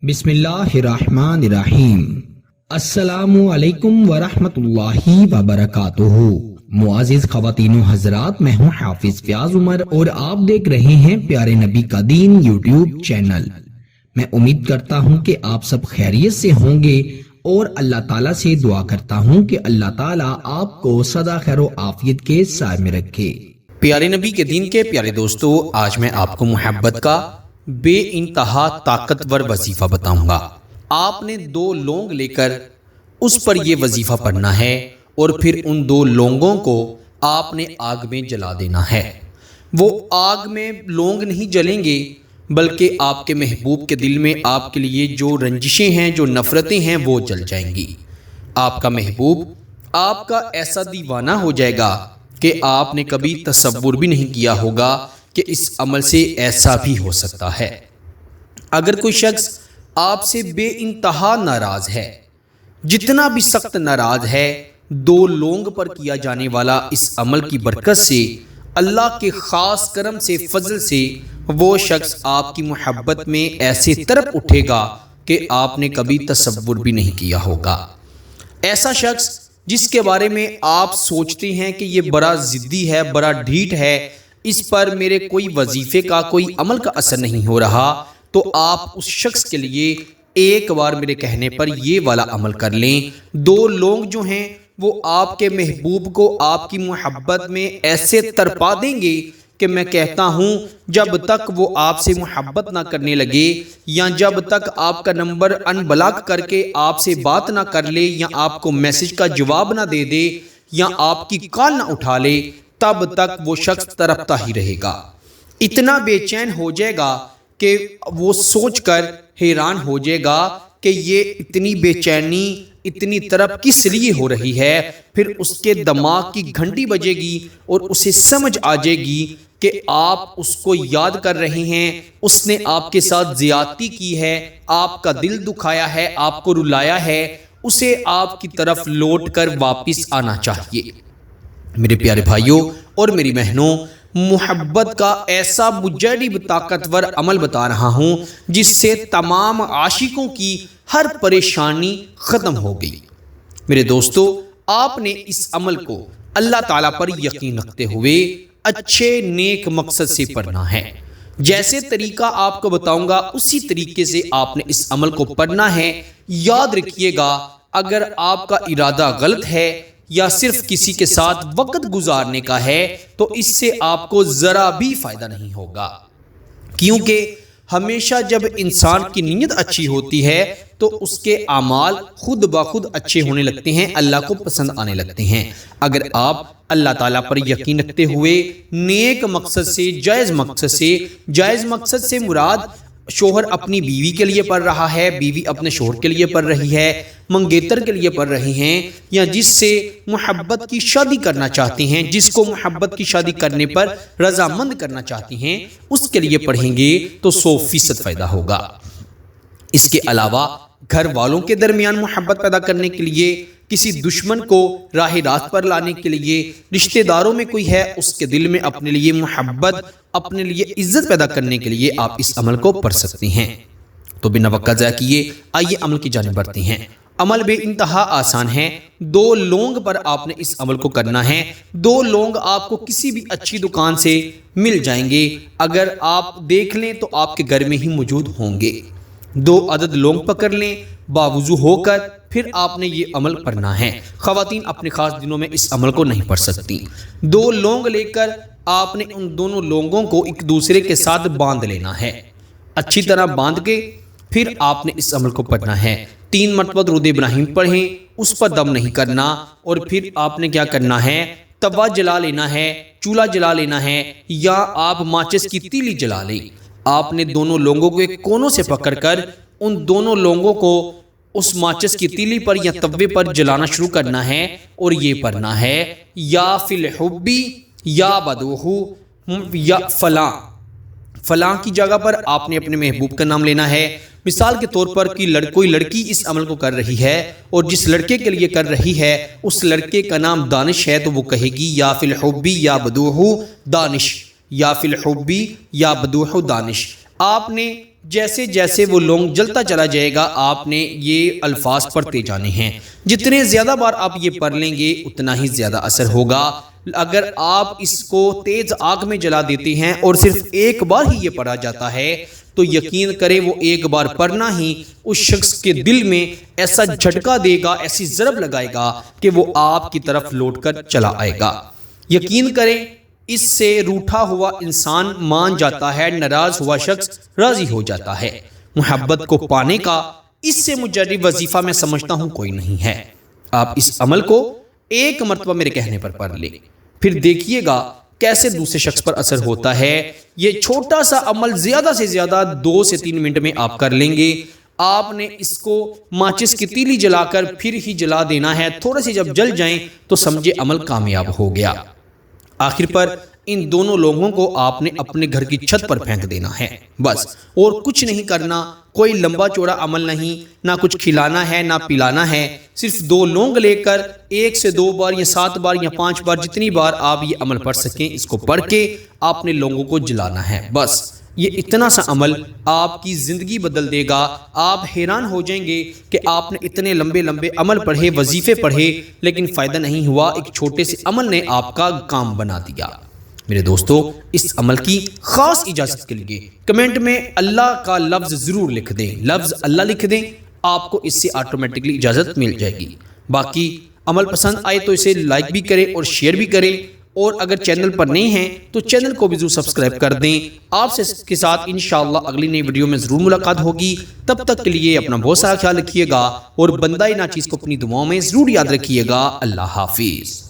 बिस्मिल्लाहिर्रहमानिर्रहीम। अस्सलामु अलैकुम वरहमतुल्लाहि वबरकातुहू। मुआज़िज़ ख़वातीनो हज़रात, मैं हूँ हाफिज फ़याज़ उमर और आप देख रहे हैं प्यारे नबी का दीन यूट्यूब चैनल। मैं उम्मीद करता हूँ कि आप सब खैरियत से होंगे और अल्लाह ताला से दुआ करता हूँ कि अल्लाह ताला आपको सदा खैर व आफियत के साए में रखे। प्यारे नबी के दीन के प्यारे दोस्तों, आज मैं आपको मोहब्बत का बे इंतहा ताकतवर वजीफा बताऊंगा। आपने 2 लौंग लेकर उस पर यह वजीफा पढ़ना है और फिर उन 2 लौंगों को आपने आग में जला देना है। वो आग में लौंग नहीं जलेंगे बल्कि आपके महबूब के दिल में आपके लिए जो रंजिशें हैं, जो नफरतें हैं, वो जल जाएंगी। आपका महबूब आपका ऐसा दीवाना हो जाएगा कि आपने कभी तसव्वुर भी नहीं किया होगा कि इस अमल से ऐसा भी हो सकता है। अगर कोई शख्स आपसे बेइंतहा नाराज है, जितना भी सख्त नाराज है, 2 लौंग पर किया जाने वाला इस अमल की बरकत से, अल्लाह के खास करम से, फजल से वो शख्स आपकी मोहब्बत में ऐसे तरफ उठेगा कि आपने कभी तसव्वुर भी नहीं किया होगा। ऐसा शख्स जिसके बारे में आप सोचते हैं कि ये बड़ा जिद्दी है, बड़ा ढीठ है, इस पर मेरे कोई वजीफे का, कोई अमल का असर नहीं हो रहा, तो आप उस शख्स के लिए एक बार मेरे कहने पर ये वाला अमल कर लें। 2 लौंग जो हैं वो आपके महबूब को आपकी मोहब्बत में ऐसे तरपा देंगे कि मैं कहता हूँ जब तक वो आपसे मोहब्बत ना करने लगे, या जब तक आपका नंबर अनब्लॉक करके आपसे बात ना कर ले, या आपको मैसेज का जवाब ना दे दे, या आपकी कॉल ना उठा ले, तब तक वो शख्स तड़पता ही रहेगा। इतना बेचैन हो जाएगा कि वो सोचकर हैरान हो जाएगा कि ये इतनी बेचैनी, इतनी तड़प किस लिए हो रही है। फिर उसके दिमाग की घंटी बजेगी और उसे समझ आ जाएगी कि आप उसको याद कर रहे हैं, उसने आपके साथ ज्यादती की है, आपका दिल दुखाया है, आपको रुलाया है, उसे आपकी तरफ लौट कर वापिस आना चाहिए। मेरे प्यारे भाइयों और मेरी बहनों, मोहब्बत का ऐसा मुजरिब ताकतवर अमल बता रहा हूं जिससे तमाम आशिकों की हर परेशानी खत्म हो गई। मेरे दोस्तों, आपने इस अमल को अल्लाह ताला पर यकीन रखते हुए अच्छे नेक मकसद से पढ़ना है। जैसे तरीका आपको बताऊंगा उसी तरीके से आपने इस अमल को पढ़ना है। याद रखिएगा, अगर आपका इरादा गलत है या सिर्फ किसी के साथ वक्त गुजारने का है तो इससे आपको जरा भी फायदा नहीं होगा, क्योंकि हमेशा जब इंसान की नीयत अच्छी होती है तो उसके आमाल खुद ब खुद अच्छे होने लगते हैं, अल्लाह को पसंद आने लगते हैं। अगर आप अल्लाह ताला पर यकीन रखते हुए नेक मकसद से, जायज़ मकसद से मुराद शोहर अपनी बीवी के लिए पढ़ रहा है, बीवी अपने शोहर के लिए पढ़ रही है, मंगेतर के लिए पढ़ रही हैं, या जिससे मोहब्बत की शादी करना चाहती हैं, जिसको मोहब्बत की शादी करने पर रजामंद करना चाहती हैं, उसके लिए पढ़ेंगे तो 100% फायदा होगा। इसके अलावा घर वालों के दरमियान मोहब्बत पैदा करने के लिए, किसी दुश्मन को राह रात पर लाने के लिए, रिश्तेदारों में कोई है उसके दिल में अपने लिए मोहब्बत, अपने लिए इज्जत पैदा करने के लिए आप इस अमल को पढ़ सकते हैं। तो बिना वक्त ज़ाया किए आइए अमल की जानिब बढ़ते हैं। अमल बे इंतहा आसान है। 2 लौंग पर आपने इस अमल को करना है। 2 लौंग आपको किसी भी अच्छी दुकान से मिल जाएंगे, अगर आप देख लें तो आपके घर में ही मौजूद होंगे। 2 अदद लौंग पकड़ लें बावुजू होकर, फिर आपने ये अमल पढ़ना है। ख़वातीन अपने खास दिनों में इस अमल को नहीं पढ़ सकती। 2 लौंग लेकर आपने उन दोनों लौंगों को एक दूसरे के साथ बांध लेना है। अच्छी तरह बांध के फिर आपने इस अमल को पढ़ना है। 3 मरतबा दुरूद इब्राहिम पढ़ें, उस पर दम नहीं करना, और फिर आपने क्या करना है, तवा जला लेना है, चूल्हा जला लेना है, या आप माचिस की तीली जला लें। आपने दोनों लौंगों को एक कोनों से पकड़कर उन दोनों लौंगों को उस माचिस की तीली पर या तवे पर जलाना शुरू करना है, और ये पढ़ना है, या फिल हुब्बी या बदूहू या फलां की जगह पर आपने अपने महबूब का नाम लेना है। मिसाल के तौर पर कि कोई लड़की इस अमल को कर रही है और जिस लड़के के लिए कर रही है उस लड़के का नाम दानिश है, तो वो कहेगी या फिल हुब्बी या बदूहू दानिश, या फिल हुब्बी या बदूहू दानिश। आपने جیسے جیسے وہ لونگ جلتا چلا جائے گا آپ نے یہ الفاظ پڑھتے جانے ہیں. جتنے زیادہ بار آپ یہ پڑھ لیں گے اتنا ہی زیادہ اثر ہوگا. اگر آپ اس کو تیز آگ میں جلا دیتے ہیں اور صرف ایک بار ہی یہ پڑھا جاتا ہے تو یقین کریں وہ ایک بار پڑھنا ہی اس شخص کے دل میں ایسا جھٹکا دے گا، ایسی ضرب لگائے گا کہ وہ آپ کی طرف لوٹ کر چلا آئے گا. یقین کریں اس سے روٹھا ہوا انسان مان جاتا ہے، ناراض ہوا شخص راضی ہو جاتا ہے. محبت کو پانے کا اس سے مجرب وظیفہ میں سمجھتا ہوں کوئی نہیں ہے. آپ اس عمل کو ایک مرتبہ میرے کہنے پر پڑھ لیں، پھر دیکھیے گا کیسے دوسرے شخص پر اثر ہوتا ہے. یہ چھوٹا سا عمل زیادہ سے زیادہ 2 سے 3 منٹ میں آپ کر لیں گے. آپ نے اس کو ماچس کی تیلی جلا کر پھر ہی جلا دینا ہے. تھوڑے سے جب جل جائیں تو سمجھے عمل کامیاب ہو گیا. آخر پر ان دونوں لوگوں کو آپ نے اپنے گھر کی چھت پر پھینک دینا ہے بس، اور کچھ نہیں کرنا. کوئی لمبا چوڑا عمل نہیں، نہ کچھ کھلانا ہے نہ پلانا ہے. صرف 2 لونگ لے کر 1 سے 2 بار یا 7 بار یا 5 بار جتنی بار آپ یہ عمل پڑھ سکیں اس کو پڑھ کے آپ نے لونگوں کو جلانا ہے بس. یہ اتنا سا عمل آپ کی زندگی بدل دے گا. آپ حیران ہو جائیں گے کہ آپ نے اتنے لمبے لمبے عمل پڑھے، وظیفے پڑھے، لیکن فائدہ نہیں ہوا. ایک چھوٹے سے عمل نے آپ کا کام بنا دیا. میرے دوستو، اس عمل کی خاص اجازت کے لیے کمنٹ میں اللہ کا لفظ ضرور لکھ دیں. لفظ اللہ لکھ دیں، آپ کو اس سے آٹومیٹکلی اجازت مل جائے گی. باقی عمل پسند آئے تو اسے لائک بھی کریں اور شیئر بھی کریں، اور اگر چینل پر نہیں ہیں تو چینل کو بھی ضرور سبسکرائب کر دیں. آپ سے کے ساتھ انشاءاللہ اگلی نئی ویڈیو میں ضرور ملاقات ہوگی. تب تک کے لیے اپنا بہت سارا خیال رکھیے گا اور بندہ ناچیز کو اپنی دعاؤں میں ضرور یاد رکھیے گا. اللہ حافظ.